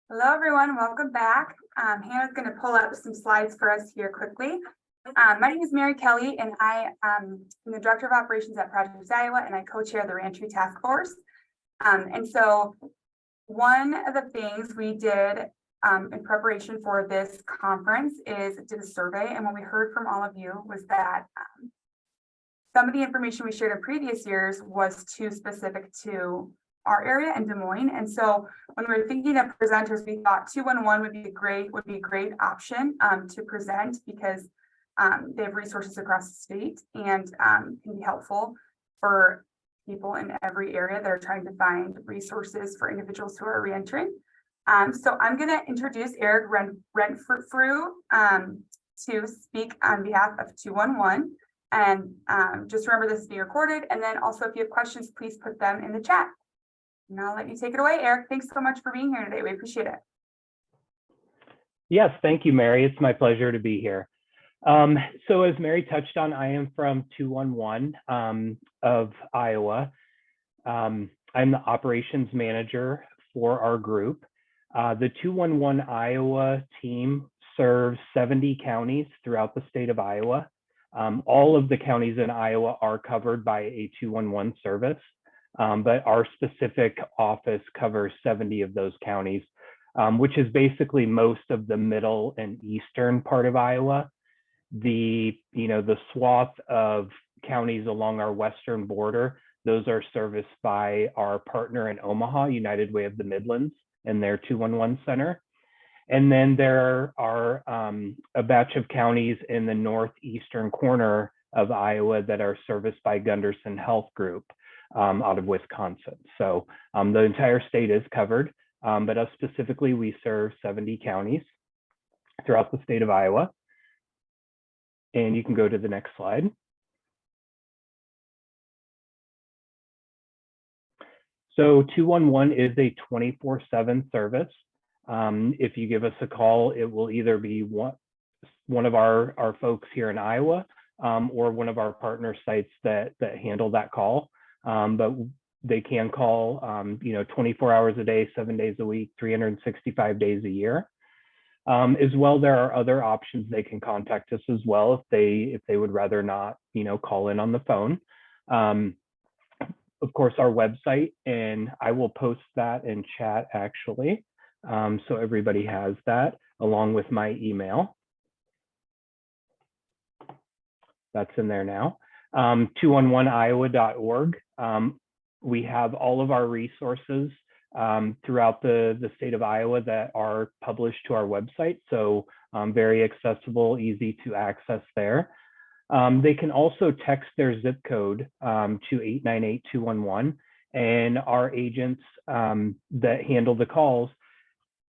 Hello, everyone. Welcome back. Hannah's going to pull up some slides for us here quickly. My name is Mary Kelly, and I am the Director of Operations at Project Iowa, and I co-chair the Reentry Task Force. And so one of the things we did in preparation for this conference is did a survey, and what we heard from all of you was that some of the information we shared in previous years was too specific to our area in Des Moines. And so when we were thinking of presenters, we thought 211 would be a great option to present because they have resources across the state and can be helpful for people in every area that are trying to find resources for individuals who are reentering. So I'm going to introduce Eric Rentfrew to speak on behalf of 211. And just remember this is being recorded. And then also, if you have questions, please put them in the chat. And I'll let you take it away, Eric. Thanks so much for being here today. We appreciate it. Yes, thank you, Mary. It's my pleasure to be here. So as Mary touched on, I am from 211 of Iowa. I'm the operations manager for our group. The 211 Iowa team serves 70 counties throughout the state of Iowa. All of the counties in Iowa are covered by a 211 service. But our specific office covers 70 of those counties, which is basically most of the middle and eastern part of Iowa. The swath of counties along our western border, those are serviced by our partner in Omaha, United Way of the Midlands, and their 211 center. And then there are a batch of counties in the northeastern corner of Iowa that are serviced by Gunderson Health Group. Out of Wisconsin. So the entire state is covered, but us specifically, we serve 70 counties throughout the state of Iowa. And you can go to the next slide. So 211 is a 24/7 service. If you give us a call, it will either be one of our folks here in Iowa or one of our partner sites that handle that call. But they can call, 24 hours a day, 7 days a week, 365 days a year. As well, there are other options. They can contact us as well if they would rather not, call in on the phone. Of course, our website, and I will post that in chat actually, so everybody has that along with my email. That's in there now. 211iowa.org. We have all of our resources throughout the state of Iowa that are published to our website. So very accessible, easy to access there. They can also text their zip code to 898-211. And our agents that handle the calls,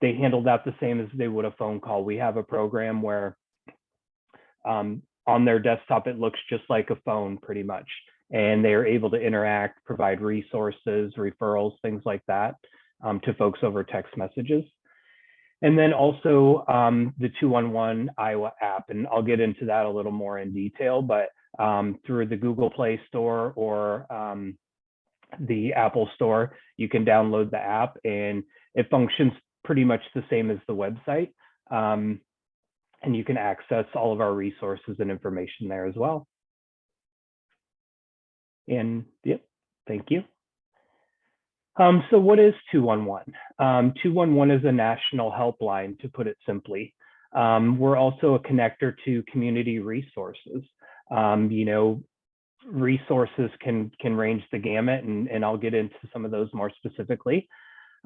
they handle that the same as they would a phone call. We have a program where on their desktop, it looks just like a phone pretty much. And they are able to interact, provide resources, referrals, things like that to folks over text messages. And then also the 211 Iowa app, and I'll get into that a little more in detail, but through the Google Play Store or the Apple Store, you can download the app and it functions pretty much the same as the website. And you can access all of our resources and information there as well. And yep, thank you. So what is 211? 211 is a national helpline, to put it simply. We're also a connector to community resources. Resources can range the gamut, and I'll get into some of those more specifically.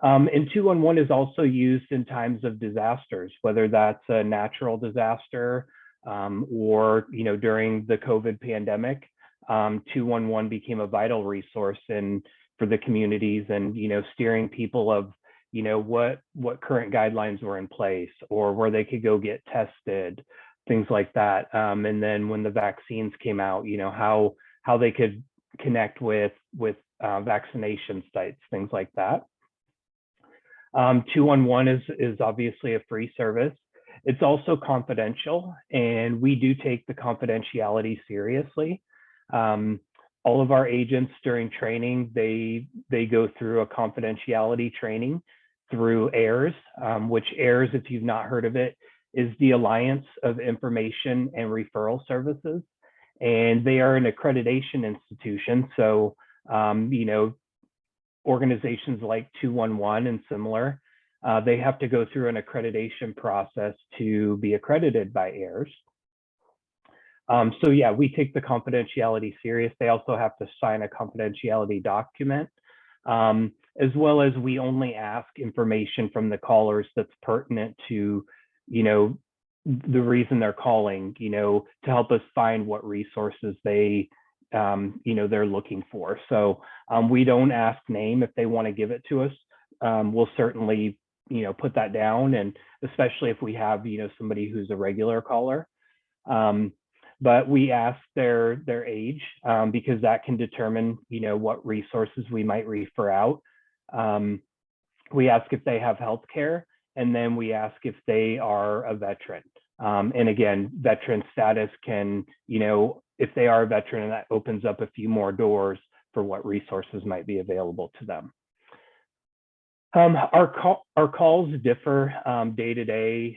And 211 is also used in times of disasters, whether that's a natural disaster or during the COVID pandemic. 211 became a vital resource for the communities and steering people of what current guidelines were in place or where they could go get tested, things like that. And then when the vaccines came out, how they could connect with vaccination sites, things like that. 211 is obviously a free service. It's also confidential, and we do take the confidentiality seriously. All of our agents during training, they go through a confidentiality training through AIRS, which AIRS, if you've not heard of it, is the Alliance of Information and Referral Services. And they are an accreditation institution. So, you know, organizations like 211 and similar, they have to go through an accreditation process to be accredited by AIRS. So yeah, we take the confidentiality serious. They also have to sign a confidentiality document, as well as we only ask information from the callers that's pertinent to, you know, the reason they're calling, you know, to help us find what resources they, you know, they're looking for. So we don't ask name. If they want to give it to us, we'll certainly, you know, put that down. And especially if we have, you know, somebody who's a regular caller. But we ask their age, because that can determine, you know, what resources we might refer out. We ask if they have health care, and then we ask if they are a veteran. And again, veteran status can, you know, if they are a veteran, that opens up a few more doors for what resources might be available to them. Our calls differ day to day.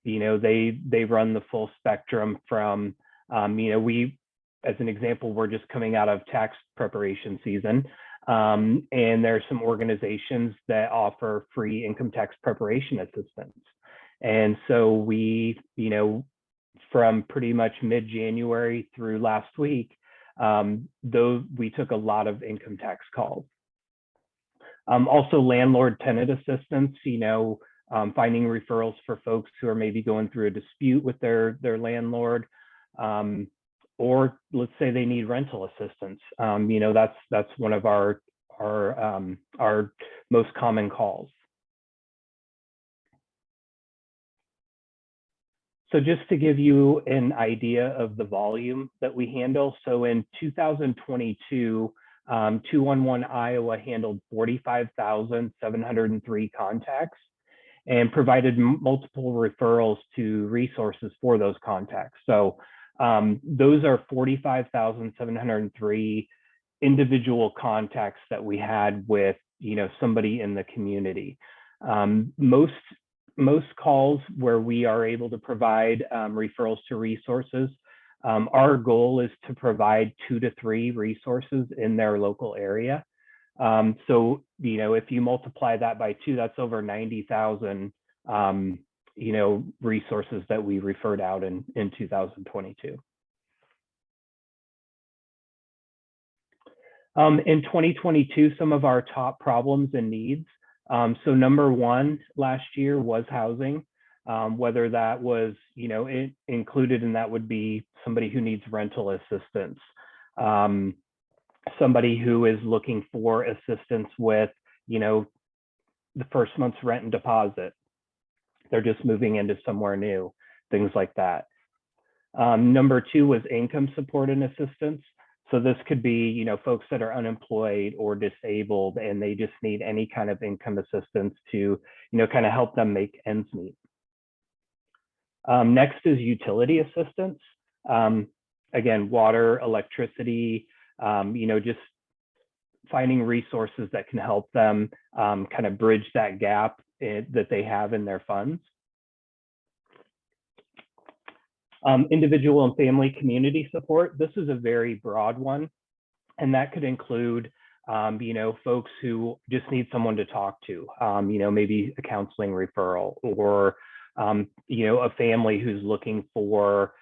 You know, they run the full spectrum from, you know, we, as an example, we're just coming out of tax preparation season. And there are some organizations that offer free income tax preparation assistance. And so we, you know, from pretty much mid-January through last week, though we took a lot of income tax calls. Also landlord tenant assistance, you know, finding referrals for folks who are maybe going through a dispute with their landlord, or let's say they need rental assistance. You know, that's one of our most common calls. So just to give you an idea of the volume that we handle. So in 2022, 211 Iowa handled 45,703 contacts and provided multiple referrals to resources for those contacts. So those are 45,703 individual contacts that we had with, you know, somebody in the community. Most calls where we are able to provide referrals to resources, our goal is to provide 2 to 3 resources in their local area. So, you know, if you multiply that by 2, that's over 90,000, you know, resources that we referred out in 2022. In 2022, some of our top problems and needs. So number one last year was housing, whether that was, you know, included in that would be somebody who needs rental assistance, somebody who is looking for assistance with, you know, the first month's rent and deposit. They're just moving into somewhere new, things like that. Number two was income support and assistance. So this could be, you know, folks that are unemployed or disabled, and they just need any kind of income assistance to, you know, kind of help them make ends meet. Next is utility assistance. Again, water, electricity, you know, just finding resources that can help them kind of bridge that gap that they have in their funds. Individual and family community support. This is a very broad one, and that could include, you know, folks who just need someone to talk to, you know, maybe a counseling referral, or, you know, a family who's looking for,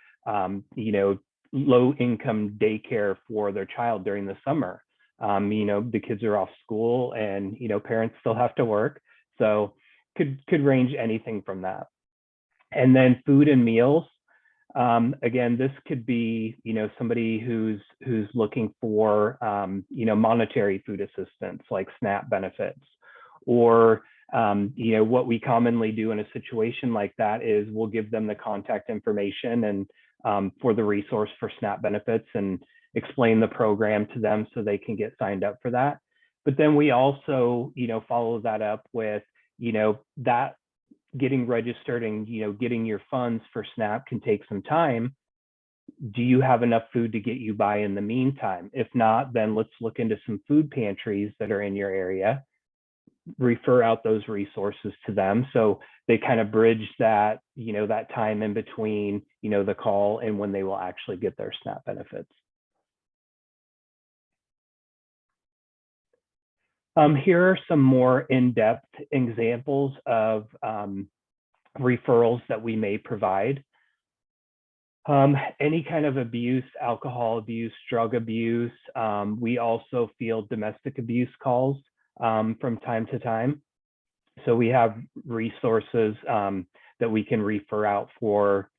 you know, low income daycare for their child during the summer. You know, the kids are off school and, you know, parents still have to work. So could range anything from that. And then food and meals. Again, this could be, you know, somebody who's looking for, you know, monetary food assistance like SNAP benefits, or, you know, what we commonly do in a situation like that is we'll give them the contact information and for the resource for SNAP benefits and explain the program to them so they can get signed up for that. But then we also, you know, follow that up with, you know, that getting registered and, you know, getting your funds for SNAP can take some time. Do you have enough food to get you by in the meantime? If not, then let's look into some food pantries that are in your area. refer out those resources to them. So they kind of bridge that, that time in between, the call and when they will actually get their SNAP benefits. Here are some more in-depth examples of referrals that we may provide. Any kind of abuse, alcohol abuse, drug abuse. We also field domestic abuse calls from time to time. So we have resources that we can refer out for,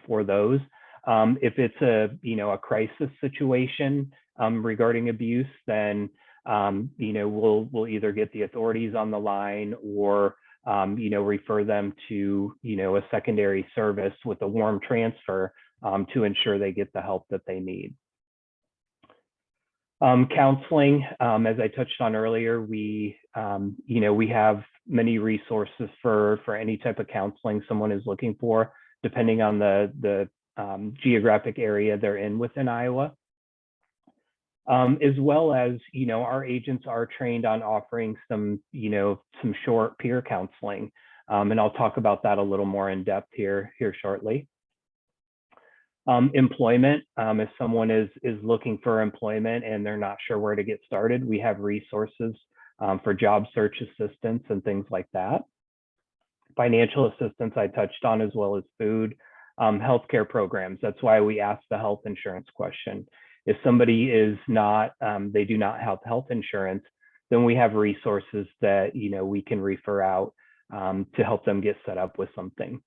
for those. If it's a crisis situation regarding abuse, then we'll either get the authorities on the line or refer them to a secondary service with a warm transfer to ensure they get the help that they need. Counseling, as I touched on earlier, we have many resources for any type of counseling someone is looking for, depending on the geographic area they're in within Iowa. As well as, our agents are trained on offering some short peer counseling. And I'll talk about that a little more in depth here shortly. Employment, if someone is looking for employment and they're not sure where to get started, we have resources for job search assistance and things like that. Financial assistance I touched on, as well as food, healthcare programs. That's why we ask the health insurance question. If somebody is not, they do not have health insurance, then we have resources that we can refer out to help them get set up with something.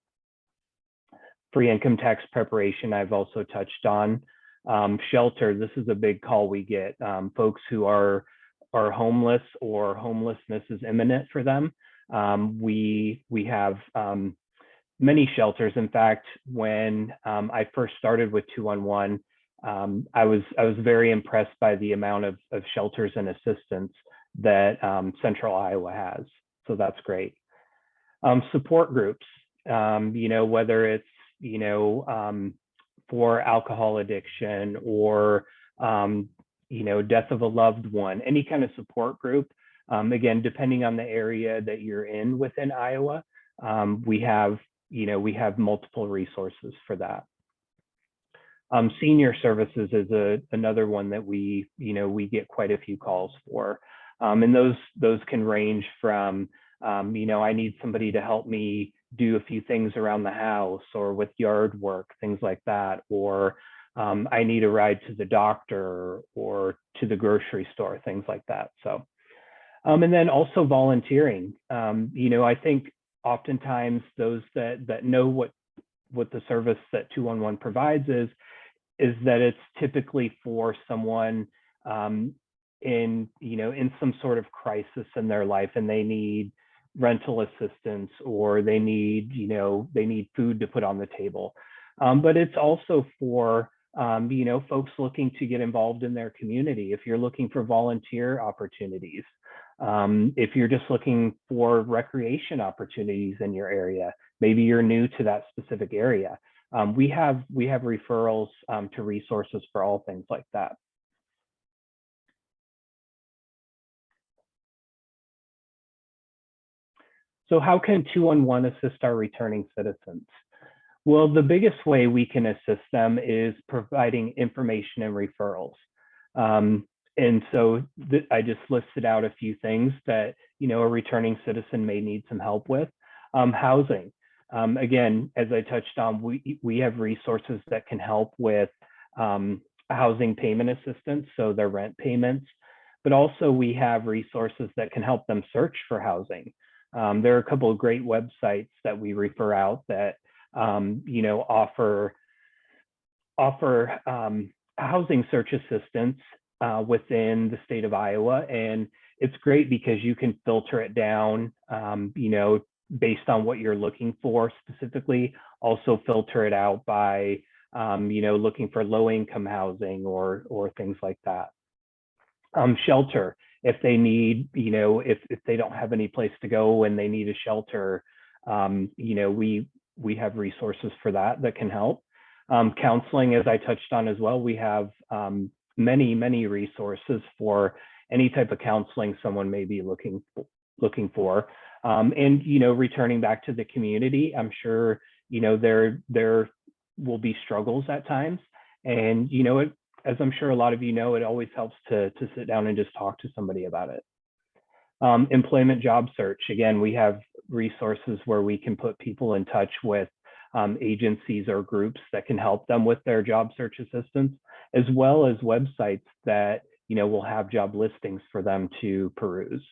Free income tax preparation, I've also touched on. Shelter, this is a big call we get. Folks who are homeless or homelessness is imminent for them. We have many shelters. In fact, when I first started with 211, I was very impressed by the amount of shelters and assistance that Central Iowa has. So that's great. Support groups, whether it's for alcohol addiction or death of a loved one, any kind of support group. Again, depending on the area that you're in within Iowa, we have multiple resources for that. Senior services is another one that we get quite a few calls for, and those can range from I need somebody to help me do a few things around the house or with yard work, things like that, or I need a ride to the doctor or to the grocery store, things like that. So, and then also volunteering. I think oftentimes those that know what the service that 211 provides is that it's typically for someone in some sort of crisis in their life, and they need rental assistance or they need food to put on the table. But it's also for folks looking to get involved in their community. If you're looking for volunteer opportunities, if you're just looking for recreation opportunities in your area, maybe you're new to that specific area. We have referrals to resources for all things like that. So how can 211 assist our returning citizens? Well, the biggest way we can assist them is providing information and referrals. And so I just listed out a few things that a returning citizen may need some help with. Housing. Again, as I touched on, we have resources that can help with housing payment assistance, so their rent payments, but also we have resources that can help them search for housing. There are a couple of great websites that we refer out that offer housing search assistance within the state of Iowa, and it's great because you can filter it down, based on what you're looking for specifically. Also filter it out by looking for low-income housing or things like that. Shelter, if they need, if they don't have any place to go and they need a shelter, we have resources for that can help. Counseling, as I touched on as well, we have many resources for any type of counseling someone may be looking looking for. And, returning back to the community, I'm sure, there will be struggles at times. And, as I'm sure a lot of it always helps to sit down and just talk to somebody about it. Employment job search. Again, we have resources where we can put people in touch with agencies or groups that can help them with their job search assistance, as well as websites that, will have job listings for them to peruse.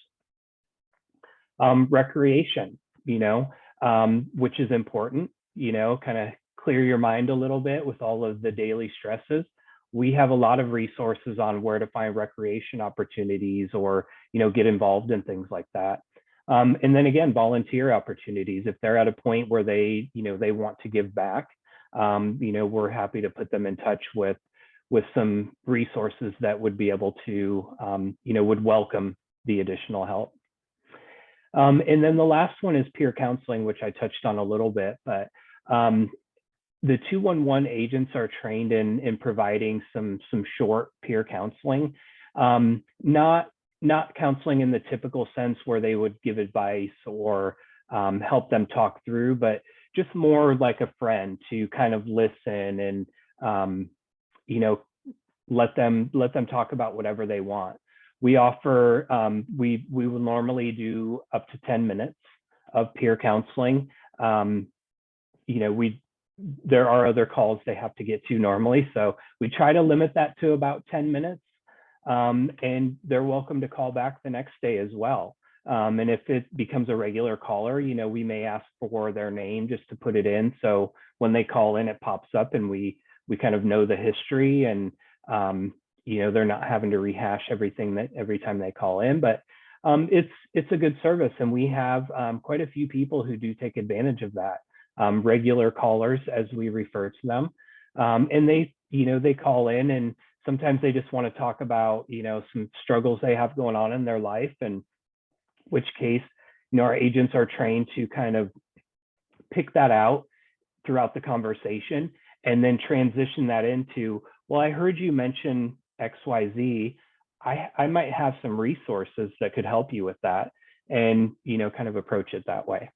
Recreation, which is important, kind of clear your mind a little bit with all of the daily stresses. We have a lot of resources on where to find recreation opportunities or, get involved in things like that. And then again, volunteer opportunities. If they're at a point where they want to give back, we're happy to put them in touch with some resources that would be able to, would welcome the additional help. And then the last one is peer counseling, which I touched on a little bit, but the 211 agents are trained in providing some short peer counseling, not counseling in the typical sense where they would give advice or help them talk through, but just more like a friend to kind of listen and let them talk about whatever they want. We offer, we will normally do up to 10 minutes of peer counseling. There are other calls they have to get to normally, so we try to limit that to about 10 minutes. And they're welcome to call back the next day as well. And if it becomes a regular caller, we may ask for their name just to put it in. So when they call in, it pops up and we kind of know the history and, they're not having to rehash everything that every time they call in, but it's a good service. And we have quite a few people who do take advantage of that, regular callers, as we refer to them. And they call in and sometimes they just want to talk about, some struggles they have going on in their life, and which case, our agents are trained to kind of pick that out throughout the conversation and then transition that into, well, I heard you mention XYZ. I might have some resources that could help you with that, and, kind of approach it that way.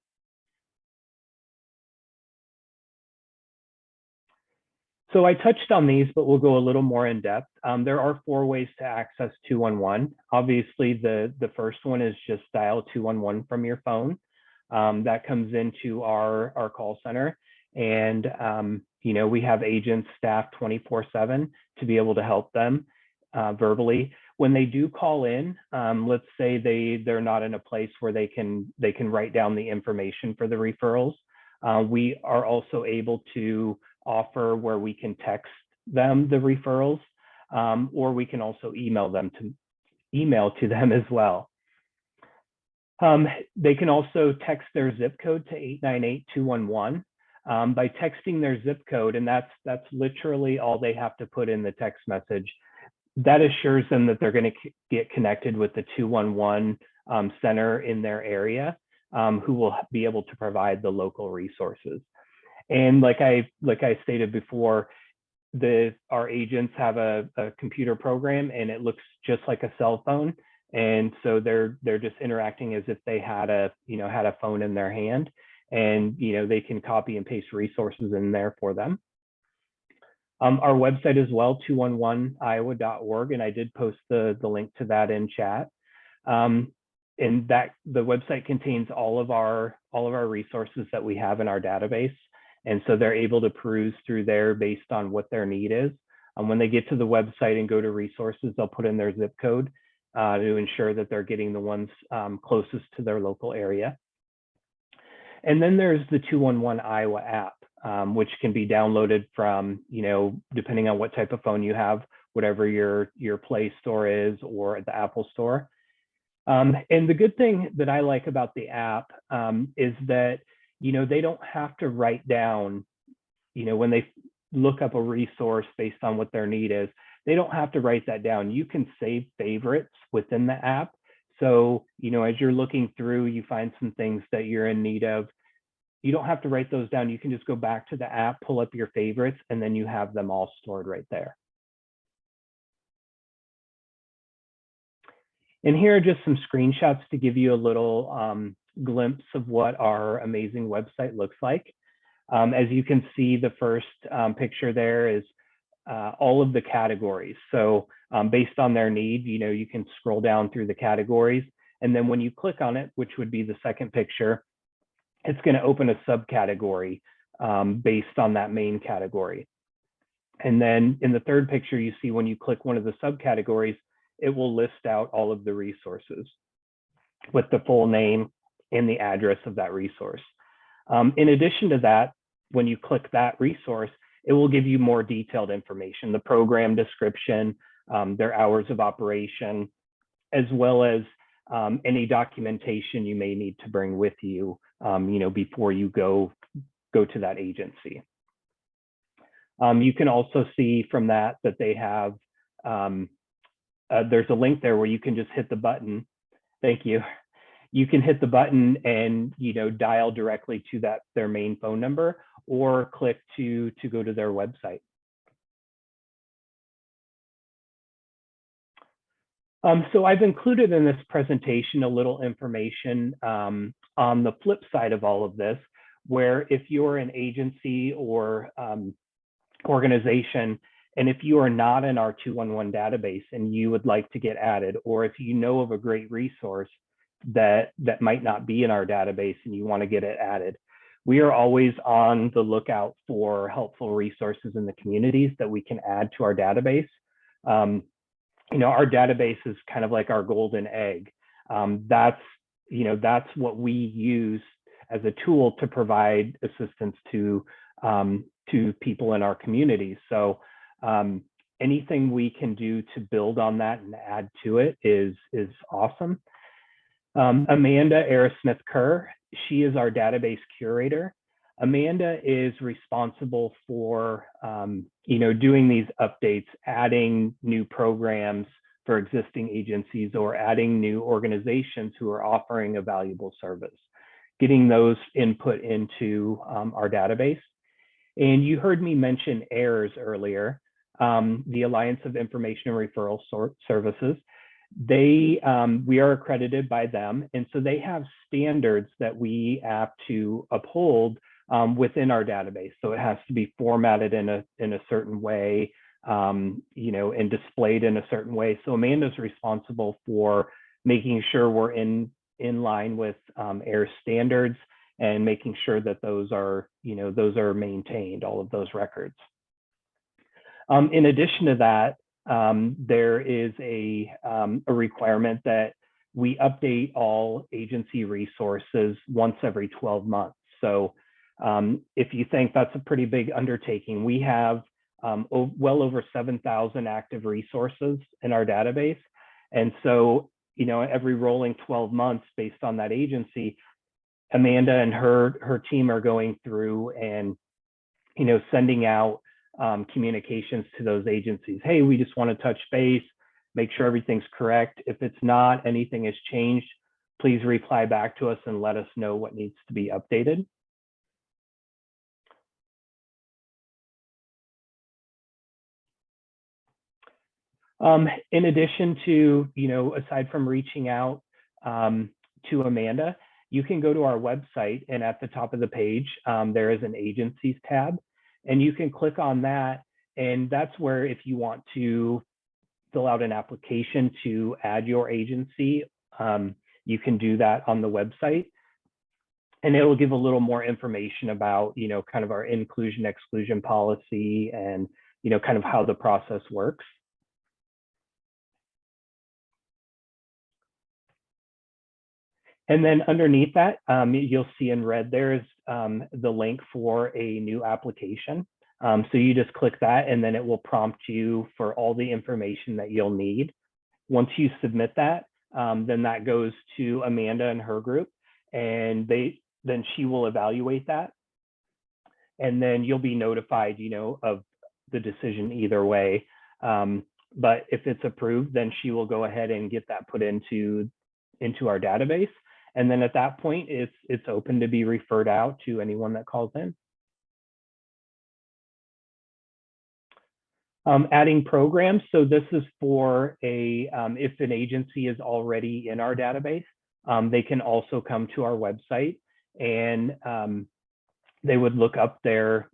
So I touched on these, but we'll go a little more in depth. There are 4 ways to access 211. Obviously, the first one is just dial 211 from your phone. That comes into our call center, and we have agents staffed 24/7 to be able to help them verbally. When they do call in, let's say they're not in a place where they can write down the information for the referrals. We are also able to offer where we can text them the referrals, or we can also email to them as well. They can also text their zip code to 898-211. By texting their zip code, and that's literally all they have to put in the text message, that assures them that they're going to get connected with the 211 center in their area, who will be able to provide the local resources. And like I stated before, our agents have a computer program, and it looks just like a cell phone. And so they're just interacting as if they had a phone in their hand, and they can copy and paste resources in there for them. Our website as well, 211iowa.org, and I did post the link to that in chat. And that the website contains all of our resources that we have in our database. And so they're able to peruse through there based on what their need is. When they get to the website and go to resources, they'll put in their zip code to ensure that they're getting the ones closest to their local area. And then there's the 211 Iowa app, which can be downloaded from, depending on what type of phone you have, whatever your Play Store is or the Apple Store. And the good thing that I like about the app is that, they don't have to write down, when they look up a resource based on what their need is, they don't have to write that down. You can save favorites within the app. So, as you're looking through, you find some things that you're in need of. You don't have to write those down. You can just go back to the app, pull up your favorites, and then you have them all stored right there. And here are just some screenshots to give you a little glimpse of what our amazing website looks like. As you can see, the first picture there is all of the categories. So based on their need, you can scroll down through the categories. And then when you click on it, which would be the second picture, it's going to open a subcategory based on that main category. And then in the third picture, you see when you click one of the subcategories, it will list out all of the resources with the full name and the address of that resource. In addition to that, when you click that resource, it will give you more detailed information, the program description, their hours of operation, as well as any documentation you may need to bring with you, before you go to that agency. You can also see from that they have, there's a link there where you can just hit the button. Thank you. You can hit the button and dial directly to their main phone number, or click to go to their website. So I've included in this presentation a little information on the flip side of all of this, where if you're an agency or organization, and if you are not in our 211 database and you would like to get added, or if you know of a great resource that might not be in our database and you want to get it added, we are always on the lookout for helpful resources in the communities that we can add to our database. Our database is kind of like our golden egg. That's what we use as a tool to provide assistance to people in our communities. So anything we can do to build on that and add to it is awesome. Amanda Arrowsmith-Kerr, she is our database curator. Amanda is responsible for doing these updates, adding new programs for existing agencies, or adding new organizations who are offering a valuable service, getting those input into our database. And you heard me mention AIRS earlier, the Alliance of Information and Referral Services. We are accredited by them, and so they have standards that we have to uphold within our database. So it has to be formatted in a certain way, and displayed in a certain way. So Amanda's responsible for making sure we're in line with AIR standards and making sure that those are maintained, all of those records. In addition to that, there is a requirement that we update all agency resources once every 12 months. So if you think that's a pretty big undertaking, we have well over 7,000 active resources in our database. And so, every rolling 12 months based on that agency, Amanda and her team are going through and, sending out communications to those agencies. Hey, we just want to touch base, make sure everything's correct. If it's not, anything has changed, please reply back to us and let us know what needs to be updated. In addition to, aside from reaching out to Amanda, you can go to our website, and at the top of the page, there is an agencies tab, and you can click on that. And that's where, if you want to fill out an application to add your agency, you can do that on the website. And it will give a little more information about, kind of our inclusion exclusion policy and, kind of how the process works. And then underneath that, you'll see in red, there's the link for a new application. So you just click that, and then it will prompt you for all the information that you'll need. Once you submit that, then that goes to Amanda and her group, and then she will evaluate that. And then you'll be notified, of the decision either way. But if it's approved, then she will go ahead and get that put into our database. And then at that point, it's open to be referred out to anyone that calls in. Adding programs. So this is for if an agency is already in our database, they can also come to our website and they would look up their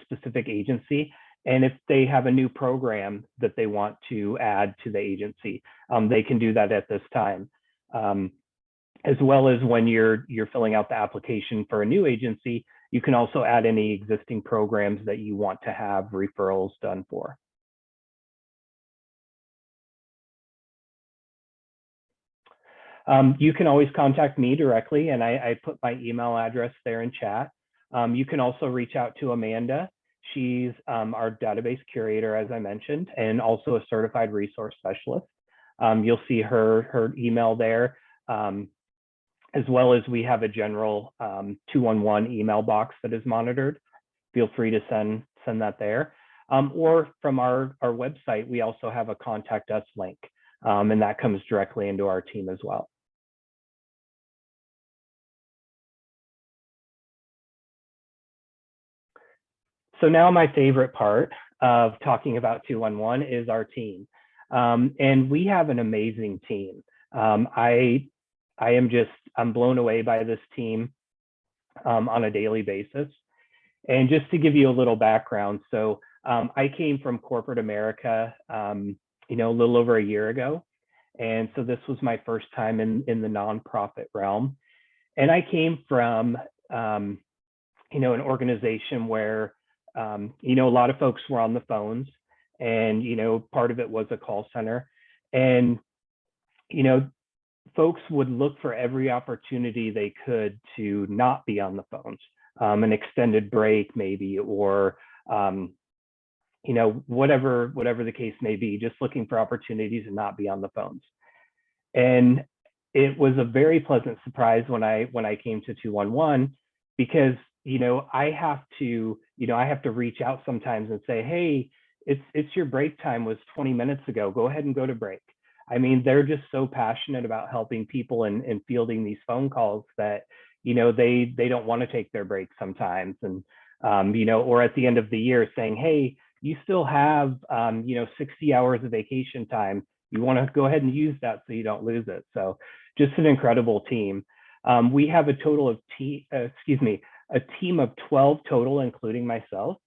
specific agency. And if they have a new program that they want to add to the agency, they can do that at this time. As well as when you're filling out the application for a new agency, you can also add any existing programs that you want to have referrals done for. You can always contact me directly, and I put my email address there in chat. You can also reach out to Amanda. She's our database curator, as I mentioned, and also a certified resource specialist. You'll see her email there, as well as we have a general 211 email box that is monitored. Feel free to send that there. Or from our website, we also have a contact us link, and that comes directly into our team as well. So now my favorite part of talking about 211 is our team. And we have an amazing team. I'm blown away by this team on a daily basis. And just to give you a little background, so I came from corporate America, a little over a year ago. And so this was my first time in the nonprofit realm. And I came from, an organization where, a lot of folks were on the phones and, part of it was a call center. And, folks would look for every opportunity they could to not be on the phones, an extended break maybe, or, whatever the case may be, just looking for opportunities to not be on the phones. And it was a very pleasant surprise when I came to 211, because I have to reach out sometimes and say, hey, it's your break time was 20 minutes ago. Go ahead and go to break. I mean, they're just so passionate about helping people and fielding these phone calls that, they don't want to take their break sometimes. And, or at the end of the year saying, hey, you still have, 60 hours of vacation time. You want to go ahead and use that so you don't lose it. So just an incredible team. We have a total of a team of 12 total, including myself.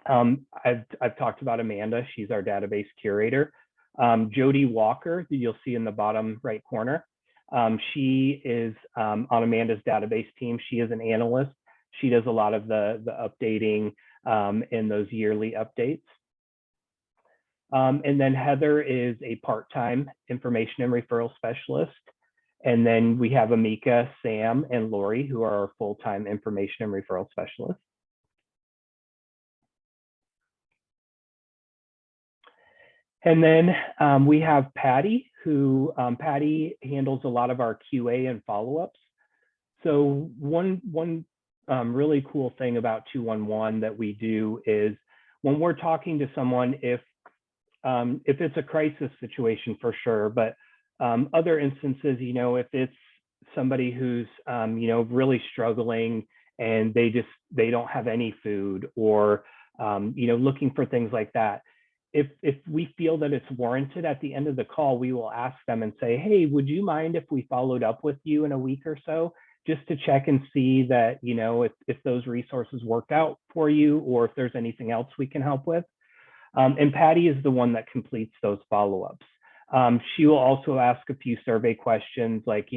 I've talked about Amanda. She's our database curator. Jody Walker, that you'll see in the bottom right corner. She is on Amanda's database team. She is an analyst. She does a lot of the updating in those yearly updates. And then Heather is a part-time information and referral specialist. And then we have Amika, Sam, and Lori, who are our full-time information and referral specialists. And then we have Patty, who Patty handles a lot of our QA and follow-ups. So one really cool thing about 211 that we do is when we're talking to someone, if it's a crisis situation for sure, but other instances, if it's somebody who's really struggling and they don't have any food, or looking for things like that. If we feel that it's warranted, at the end of the call, we will ask them and say, hey, would you mind if we followed up with you in a week or so, just to check and see that, if those resources worked out for you, or if there's anything else we can help with. And Patty is the one that completes those follow-ups. She will also ask a few survey questions like,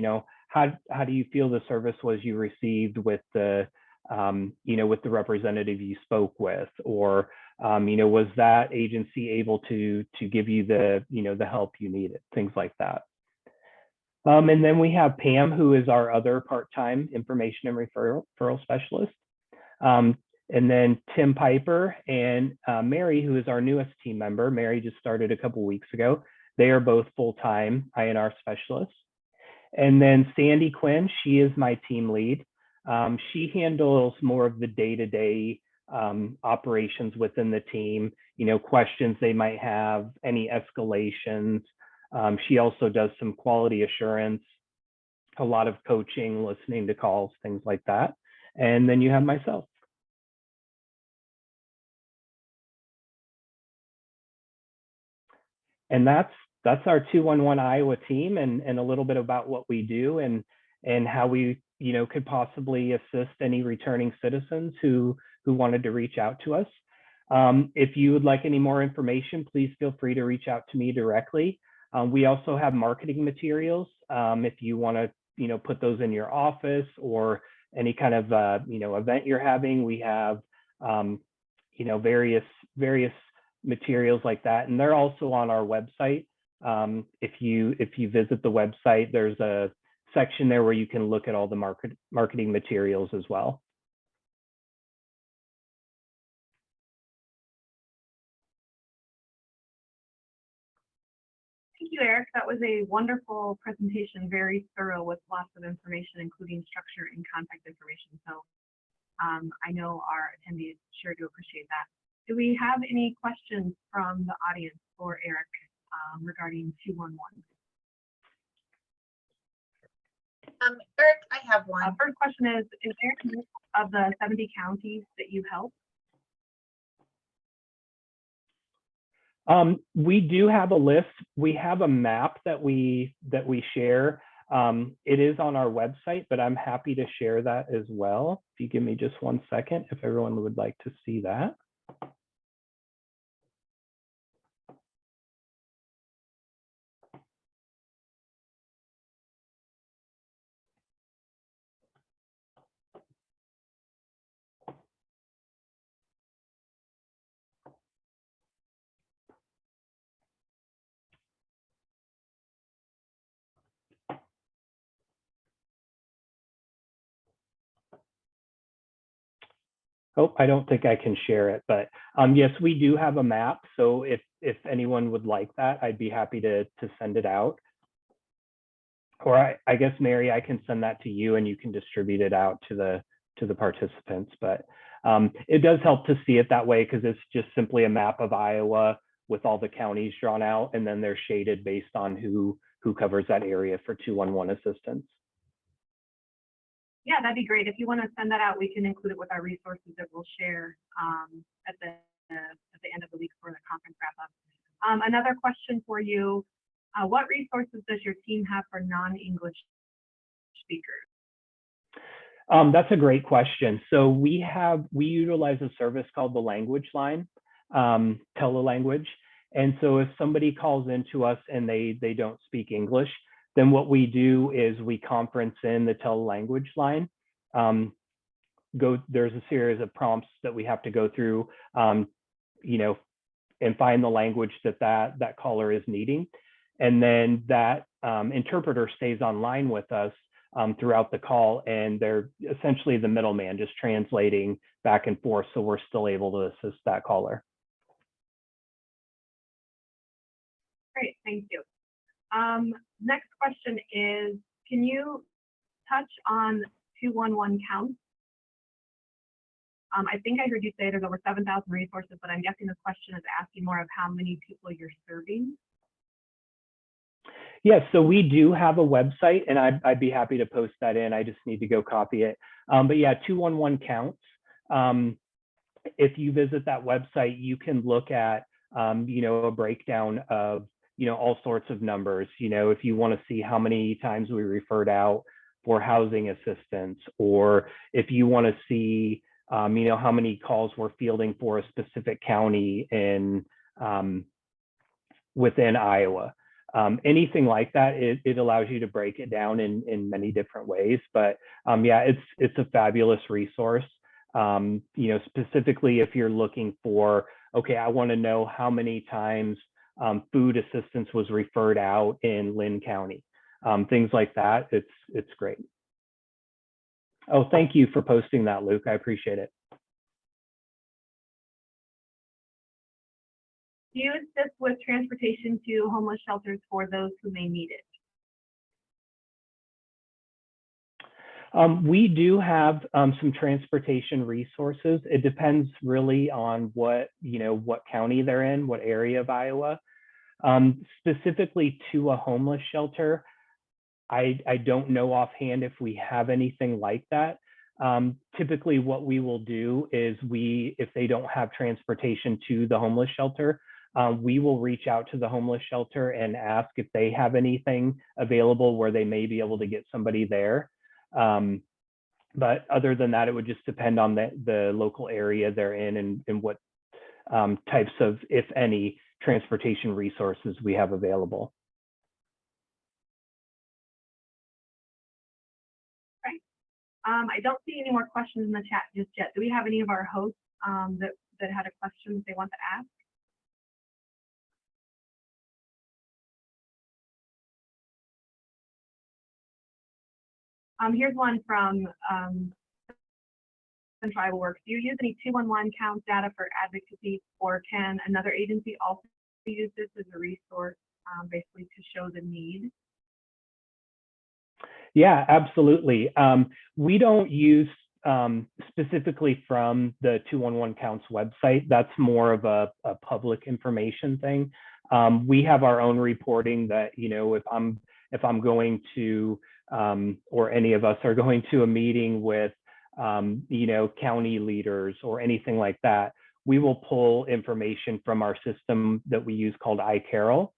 how do you feel the service was you received with the, with the representative you spoke with, or, was that agency able to give you the, the help you needed, things like that. And then we have Pam, who is our other part-time information and referral specialist. And then Tim Piper and Mary, who is our newest team member. Mary just started a couple weeks ago. They are both full-time INR specialists. And then Sandy Quinn, she is my team lead. She handles more of the day-to-day operations within the team, questions they might have, any escalations. She also does some quality assurance, a lot of coaching, listening to calls, things like that. And then you have myself. And that's our 211 Iowa team, and a little bit about what we do and how we could possibly assist any returning citizens who wanted to reach out to us. If you would like any more information, please feel free to reach out to me directly. We also have marketing materials. If you want to put those in your office or any kind of event you're having, we have various materials like that, and they're also on our website. If you visit the website, there's a section there where you can look at all the marketing materials as well. Thank you, Eric. That was a wonderful presentation, very thorough with lots of information, including structure and contact information. So I know our attendees sure do appreciate that. Do we have any questions from the audience for Eric regarding 211? Eric, I have one. First question is there a list of the 70 counties that you help? We do have a list. We have a map that we share. It is on our website, but I'm happy to share that as well. If you give me just 1 second, if everyone would like to see that. Oh, I don't think I can share it, but yes, we do have a map. So if anyone would like that, I'd be happy to send it out. Or I guess, Mary, I can send that to you and you can distribute it out to the participants. But it does help to see it that way because it's just simply a map of Iowa with all the counties drawn out, and then they're shaded based on who covers that area for 211 assistance. Yeah, that'd be great. If you want to send that out, we can include it with our resources that we'll share at the end of the week for the conference wrap up. Another question for you. What resources does your team have for non-English speakers? That's a great question. So we utilize a service called the Language Line, telelanguage. And so if somebody calls into us and they don't speak English, then what we do is we conference in the telelanguage line. There's a series of prompts that we have to go through, and find the language that caller is needing. And then that interpreter stays online with us throughout the call, and they're essentially the middleman, just translating back and forth, so we're still able to assist that caller. Great, thank you. Next question is, can you touch on 211 counts? I think I heard you say there's over 7,000 resources, but I'm guessing this question is asking more of how many people you're serving. Yes, so we do have a website, and I'd be happy to post that in. I just need to go copy it. But yeah, 211 counts. If you visit that website, you can look at a breakdown of all sorts of numbers. If you want to see how many times we referred out for housing assistance, or if you want to see how many calls we're fielding for a specific county within Iowa. Anything like that, it allows you to break it down in many different ways. But yeah, it's a fabulous resource. Specifically if you're looking for, okay, I want to know how many times food assistance was referred out in Lynn County. Things like that, it's great. Oh, thank you for posting that, Luke. I appreciate it. Do you assist with transportation to homeless shelters for those who may need it? We do have some transportation resources. It depends really on what county they're in, what area of Iowa. Specifically to a homeless shelter, I don't know offhand if we have anything like that. Typically what we will do is if they don't have transportation to the homeless shelter, we will reach out to the homeless shelter and ask if they have anything available where they may be able to get somebody there. But other than that, it would just depend on the local area they're in and what types of, if any, transportation resources we have available. Right. I don't see any more questions in the chat just yet. Do we have any of our hosts that had a question that they want to ask? Here's one from Tribal Works. Do you use any 211 counts data for advocacy, or can another agency also use this as a resource, basically to show the need? Yeah, absolutely. We don't use specifically from the 211 counts website. That's more of a public information thing. We have our own reporting that, you know, if I'm going to or any of us are going to a meeting with you know, county leaders or anything like that, we will pull information from our system that we use called iCarol,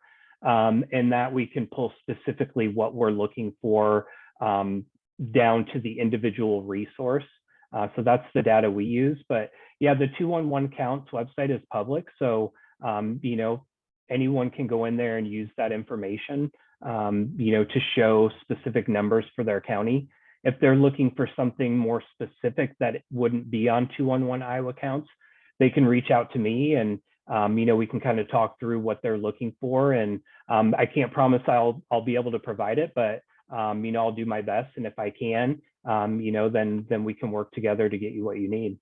and that we can pull specifically what we're looking for down to the individual resource. So that's the data we use. But yeah, the 211 counts website is public, so you know, anyone can go in there and use that information, you know, to show specific numbers for their county. If they're looking for something more specific that wouldn't be on 211 Iowa counts, they can reach out to me, and you know, we can kind of talk through what they're looking for. And I can't promise I'll be able to provide it, but you know, I'll do my best. And if I can, you know, then we can work together to get you what you need.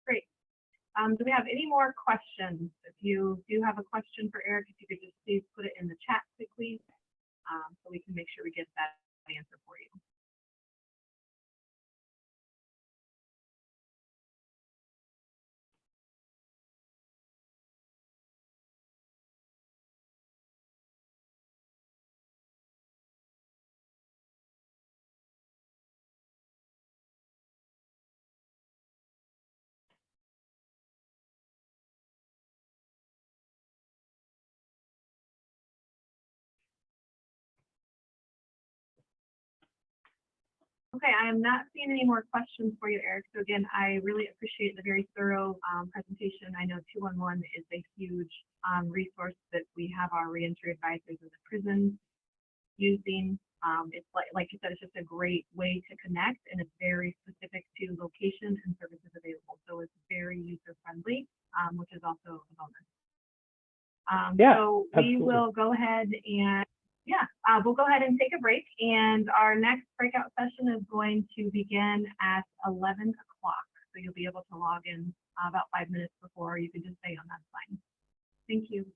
Great. Do we have any more questions? If you do have a question for Eric, if you could just please put it in the chat quickly, so we can make sure we get that answer for you. Okay, I am not seeing any more questions for you, Eric. So again, I really appreciate the very thorough presentation. I know 211 is a huge resource that we have our reentry advisors in the prisons using. It's like you said, it's just a great way to connect, and it's very specific to location and services available. So it's very user friendly, which is also a bonus. Yeah, so we will go ahead and we'll go ahead and take a break, and our next breakout session is going to begin at 11 o'clock. So you'll be able to log in about 5 minutes before. You can just stay on that line. Thank you.